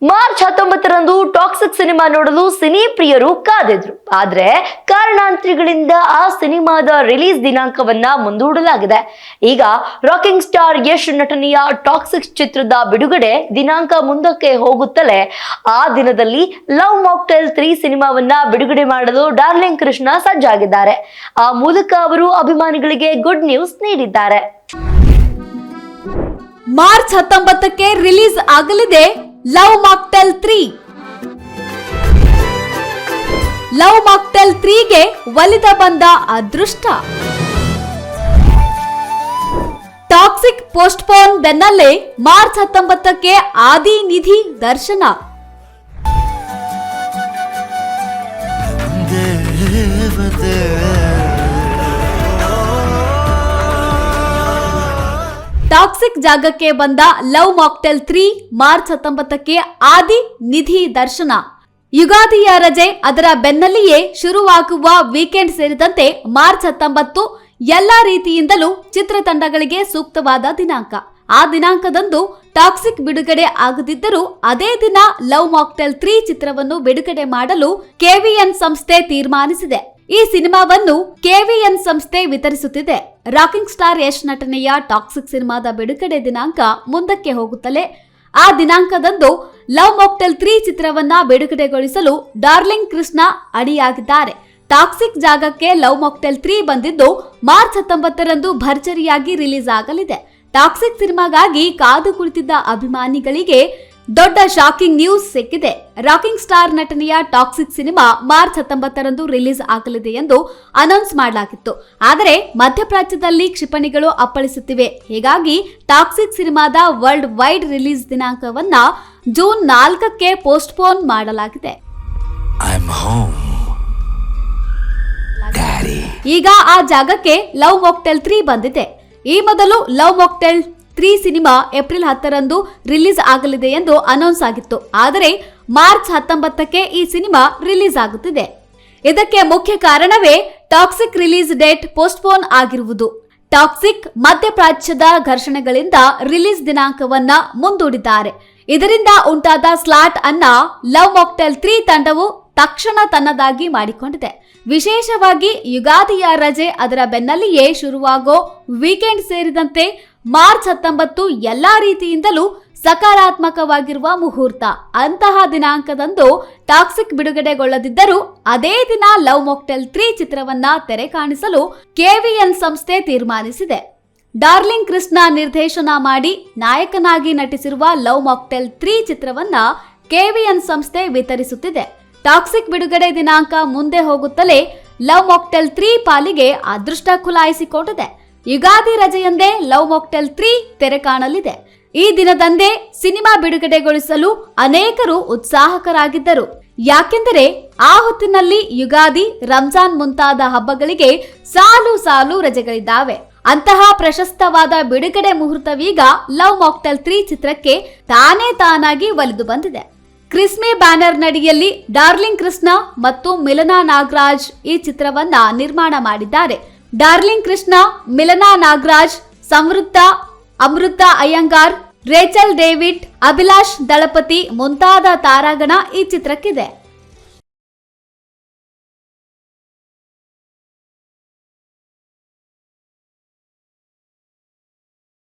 March 19ರಂದು toxic cinema ನೋಡಲು cine ಪ್ರಿಯರು ಕಾದಿದ್ರು. ಆದ್ರೆ ಕಾರಣಾಂತರಗಳಿಂದ ಆ ಸಿನಿಮಾದ ರಿಲೀಸ್ ದಿನಾಂಕವನ್ನ ಮುಂದೂಡಲಾಗಿದೆ. ಈಗ ರಾಕಿಂಗ್ ಸ್ಟಾರ್ ಯಶ್ ನಟನೆಯ ಟಾಕ್ಸಿಕ್ ಚಿತ್ರದ ಬಿಡುಗಡೆ ದಿನಾಂಕ ಮುಂದಕ್ಕೆ ಹೋಗುತ್ತಲೇ ಆ ದಿನದಲ್ಲಿ ಲವ್ ಮಾಕ್ಟೇಲ್ 3 ಸಿನಿಮಾವನ್ನ ಬಿಡುಗಡೆ ಮಾಡಲು ಡಾರ್ಲಿಂಗ್ ಕೃಷ್ಣ ಸಜ್ಜಾಗಿದ್ದಾರೆ. ಆ ಮೂಲಕ ಅವರು ಅಭಿಮಾನಿಗಳಿಗೆ ಗುಡ್ ನ್ಯೂಸ್ ನೀಡಿದ್ದಾರೆ. ಮಾರ್ಚ್ 19ಕ್ಕೆ ರಿಲೀಸ್ ಆಗಲಿದೆ ಲವ್ ಮಾಕ್ಟೇಲ್ 3. ಲವ್ ಮಾಕ್ಟೇಲ್ 3ಗೆ ಒಲಿದ ಬಂದ ಅದೃಷ್ಟ. ಟಾಕ್ಸಿಕ್ ಪೋಸ್ಟ್ಪೋನ್ ಬೆನ್ನಲ್ಲೇ ಮಾರ್ಚ್ 19ಕ್ಕೆ ಆದಿ ನಿಧಿ ದರ್ಶನ. ಟಾಕ್ಸಿಕ್ ಜಾಗಕ್ಕೆ ಬಂದ ಲವ್ ಮಾಕ್ಟೇಲ್ 3 ಮಾರ್ಚ್ 19ಕ್ಕೆ ಆದಿ ನಿಧಿ ದರ್ಶನ. ಯುಗಾದಿಯ ರಜೆ ಅದರ ಬೆನ್ನಲ್ಲಿಯೇ ಶುರುವಾಗುವ ವೀಕೆಂಡ್ ಸೇರಿದಂತೆ ಮಾರ್ಚ್ 19 ಎಲ್ಲಾ ರೀತಿಯಿಂದಲೂ ಚಿತ್ರತಂಡಗಳಿಗೆ ಸೂಕ್ತವಾದ ದಿನಾಂಕ. ಆ ದಿನಾಂಕದಂದು ಟಾಕ್ಸಿಕ್ ಬಿಡುಗಡೆ ಆಗದಿದ್ದರೂ ಅದೇ ದಿನ ಲವ್ ಮಾಕ್ಟೇಲ್ 3 ಚಿತ್ರವನ್ನು ಬಿಡುಗಡೆ ಮಾಡಲು ಕೆವಿಎನ್ ಸಂಸ್ಥೆ ತೀರ್ಮಾನಿಸಿದೆ. ಈ ಸಿನಿಮಾವನ್ನು ಕೆವಿಎನ್ ಸಂಸ್ಥೆ ವಿತರಿಸುತ್ತಿದೆ. ರಾಕಿಂಗ್ ಸ್ಟಾರ್ ಯಶ್ ನಟನೆಯ ಟಾಕ್ಸಿಕ್ ಸಿನಿಮಾದ ಬಿಡುಗಡೆ ದಿನಾಂಕ ಮುಂದಕ್ಕೆ ಹೋಗುತ್ತಲೇ ಆ ದಿನಾಂಕದಂದು ಲವ್ ಮಾಕ್ಟೇಲ್ 3 ಚಿತ್ರವನ್ನ ಬಿಡುಗಡೆಗೊಳಿಸಲು ಡಾರ್ಲಿಂಗ್ ಕೃಷ್ಣ ಅಡಿಯಾಗಿದ್ದಾರೆ. ಟಾಕ್ಸಿಕ್ ಜಾಗಕ್ಕೆ ಲವ್ ಮಾಕ್ಟೇಲ್ 3 ಬಂದಿದ್ದು ಮಾರ್ಚ್ 19ರಂದು ಭರ್ಜರಿಯಾಗಿ ರಿಲೀಸ್ ಆಗಲಿದೆ. ಟಾಕ್ಸಿಕ್ ಸಿನಿಮಾಗಾಗಿ ಕಾದು ಕುಳಿತಿದ್ದ ಅಭಿಮಾನಿಗಳಿಗೆ ದೊಡ್ಡ ಶಾಕಿಂಗ್ ನ್ಯೂಸ್ ಸಿಕ್ಕಿದೆ. ರಾಕಿಂಗ್ ಸ್ಟಾರ್ ನಟನೆಯ ಟಾಕ್ಸಿಕ್ ಸಿನಿಮಾ ಮಾರ್ಚ್ 19ರಂದು ರಿಲೀಸ್ ಆಗಲಿದೆ ಎಂದು ಅನೌನ್ಸ್ ಮಾಡಲಾಗಿತ್ತು. ಆದರೆ ಮಧ್ಯಪ್ರಾಚ್ಯದಲ್ಲಿ ಕ್ಷಿಪಣಿಗಳು ಅಪ್ಪಳಿಸುತ್ತಿವೆ. ಹೀಗಾಗಿ ಟಾಕ್ಸಿಕ್ ಸಿನಿಮಾದ ವರ್ಲ್ಡ್ ವೈಡ್ ರಿಲೀಸ್ ದಿನಾಂಕವನ್ನ ಜೂನ್ 4ಕ್ಕೆ ಪೋಸ್ಟ್ಪೋನ್ ಮಾಡಲಾಗಿದೆ. ಈಗ ಆ ಜಾಗಕ್ಕೆ ಲವ್ ಮಾಕ್ಟೇಲ್ 3 ಬಂದಿದೆ. ಈ ಮೊದಲು ಲವ್ ಮಾಕ್ಟೇಲ್ 3 ಸಿನಿಮಾ ಏಪ್ರಿಲ್ 10ರಂದು ರಿಲೀಸ್ ಆಗಲಿದೆ ಎಂದು ಅನೌನ್ಸ್ ಆಗಿತ್ತು. ಆದರೆ ಮಾರ್ಚ್ 19ಕ್ಕೆ ಈ ಸಿನಿಮಾ ರಿಲೀಸ್ ಆಗುತ್ತಿದೆ. ಇದಕ್ಕೆ ಮುಖ್ಯ ಕಾರಣವೇ ಟಾಕ್ಸಿಕ್ ರಿಲೀಸ್ ಡೇಟ್ ಪೋಸ್ಟ್ಪೋನ್ ಆಗಿರುವುದು. ಟಾಕ್ಸಿಕ್ ಮಧ್ಯಪ್ರಾಚ್ಯದ ಘರ್ಷಣೆಗಳಿಂದ ರಿಲೀಸ್ ದಿನಾಂಕವನ್ನ ಮುಂದೂಡಿದ್ದಾರೆ. ಇದರಿಂದ ಉಂಟಾದ ಸ್ಲಾಟ್ ಅನ್ನ ಲವ್ ಮಾಕ್ಟೇಲ್ 3 ತಂಡವು ತಕ್ಷಣ ತನ್ನದಾಗಿ ಮಾಡಿಕೊಂಡಿದೆ. ವಿಶೇಷವಾಗಿ ಯುಗಾದಿಯ ರಜೆ ಅದರ ಬೆನ್ನಲ್ಲಿಯೇ ಶುರುವಾಗೋ ವೀಕೆಂಡ್ ಸೇರಿದಂತೆ ಮಾರ್ಚ್ 19 ಎಲ್ಲಾ ರೀತಿಯಿಂದಲೂ ಸಕಾರಾತ್ಮಕವಾಗಿರುವ ಮುಹೂರ್ತ. ಅಂತಹ ದಿನಾಂಕದಂದು ಟಾಕ್ಸಿಕ್ ಬಿಡುಗಡೆಗೊಳ್ಳದಿದ್ದರೂ ಅದೇ ದಿನ ಲವ್ ಮಾಕ್ಟೇಲ್ 3 ಚಿತ್ರವನ್ನ ತೆರೆ ಕಾಣಿಸಲು ಕೆವಿಎನ್ ಸಂಸ್ಥೆ ತೀರ್ಮಾನಿಸಿದೆ. ಡಾರ್ಲಿಂಗ್ ಕೃಷ್ಣ ನಿರ್ದೇಶನ ಮಾಡಿ ನಾಯಕನಾಗಿ ನಟಿಸಿರುವ ಲವ್ ಮಾಕ್ಟೇಲ್ 3 ಚಿತ್ರವನ್ನ ಕೆವಿಎನ್ ಸಂಸ್ಥೆ ವಿತರಿಸುತ್ತಿದೆ. ಟಾಕ್ಸಿಕ್ ಬಿಡುಗಡೆ ದಿನಾಂಕ ಮುಂದೆ ಹೋಗುತ್ತಲೇ ಲವ್ ಮಾಕ್ಟೇಲ್ 3 ಪಾಲಿಗೆ ಅದೃಷ್ಟ ಖುಲಾಯಿಸಿಕೊಂಡಿದೆ. ಯುಗಾದಿ ರಜೆಯಂದೇ ಲವ್ ಮಾಕ್ಟೇಲ್ 3 ತೆರೆ ಕಾಣಲಿದೆ. ಈ ದಿನದಂದೇ ಸಿನಿಮಾ ಬಿಡುಗಡೆಗೊಳಿಸಲು ಅನೇಕರು ಉತ್ಸಾಹಕರಾಗಿದ್ದರು. ಯಾಕೆಂದರೆ ಆ ಹೊತ್ತಿನಲ್ಲಿ ಯುಗಾದಿ, ರಂಜಾನ್ ಮುಂತಾದ ಹಬ್ಬಗಳಿಗೆ ಸಾಲು ಸಾಲು ರಜೆಗಳಿದ್ದಾವೆ. ಅಂತಹ ಪ್ರಶಸ್ತವಾದ ಬಿಡುಗಡೆ ಮುಹೂರ್ತವೀಗ ಲವ್ ಮಾಕ್ಟೇಲ್ 3 ಚಿತ್ರಕ್ಕೆ ತಾನಾಗಿ ಒಲಿದು ಬಂದಿದೆ. ಕ್ರಿಸ್ಮಿ ಬ್ಯಾನರ್ ನಡಿಯಲ್ಲಿ ಡಾರ್ಲಿಂಗ್ ಕೃಷ್ಣ ಮತ್ತು ಮಿಲನಾ ನಾಗರಾಜ್ ಈ ಚಿತ್ರವನ್ನ ನಿರ್ಮಾಣ ಮಾಡಿದ್ದಾರೆ. ಡಾರ್ಲಿಂಗ್ ಕೃಷ್ಣ, ಮಿಲನಾ ನಾಗರಾಜ್, ಸಮೃದ್ಧ, ಅಮೃತ ಅಯ್ಯಂಗಾರ್, ರೇಚಲ್ ಡೇವಿಡ್, ಅಭಿಲಾಷ್ ದಳಪತಿ ಮುಂತಾದ ತಾರಾಗಣ ಈ ಚಿತ್ರಕ್ಕಿದೆ.